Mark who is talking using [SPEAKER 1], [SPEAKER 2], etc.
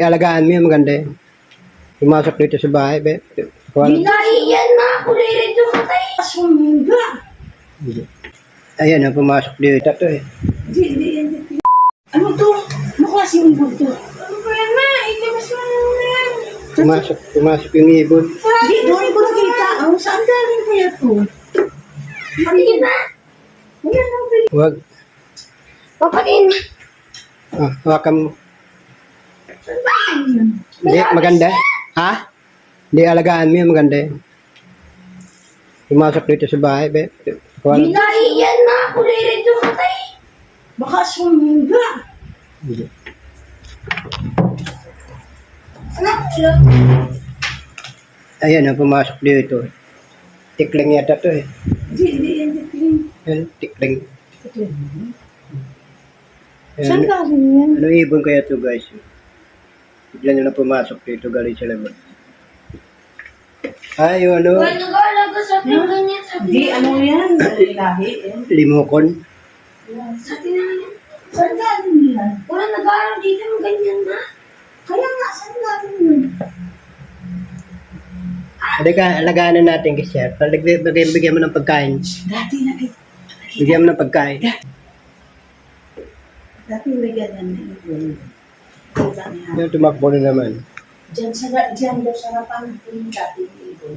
[SPEAKER 1] Alagaan mo yung maganda eh. Pumasok dito sa bahay, be.
[SPEAKER 2] Ginahiyan na ako dito matay. Asumingga.
[SPEAKER 1] Ayan na, pumasok dito to eh.
[SPEAKER 2] Ano to? Ano klase yung bulto? Ano ba yan na? Ilabas mo na yan.
[SPEAKER 1] Pumasok yung ibon.
[SPEAKER 2] Di, doon ko nakita. Oh, saan galing kaya to? Patingin na. Ayan ang bilis.
[SPEAKER 1] Huwag.
[SPEAKER 2] Papatingin na.
[SPEAKER 1] Hawakan mo.
[SPEAKER 2] Saan ba yan?
[SPEAKER 1] Hindi, maganda. Ha? Hindi, alagaan mo yung maganda eh. Pumasok dito sa bahay, be.
[SPEAKER 2] Ginahiyan na ako dito matay. Baka sumingga. Anak,
[SPEAKER 1] Ayan na, pumasok dito. Tikling yata to eh.
[SPEAKER 2] di.
[SPEAKER 1] Ayan, tikling.
[SPEAKER 2] Saan
[SPEAKER 1] Ayan,
[SPEAKER 2] galing yan?
[SPEAKER 1] ano ibon kaya to guys? Bigla nyo na pumasok dito, galing sa labas. Ay, yung ano,
[SPEAKER 2] Wala nag-aalaga sa ating ganyan. Di, ano yan? Lahi.
[SPEAKER 1] limokon.
[SPEAKER 2] Sa atin na yan. Saan galing yan? Wala nag-aalaga dito ng ganyan na. Kaya nga, saan galing yan?
[SPEAKER 1] Halika, alagaan na natin kasi siya. Bigyan mo ng pagkain.
[SPEAKER 2] Dati nakita.
[SPEAKER 1] Bigyan mo ng pagkain.
[SPEAKER 2] Dati may ganyan na yun.
[SPEAKER 1] Yan, tumakbo na naman.
[SPEAKER 2] Diyan daw sa harapan yung dati yung ibon.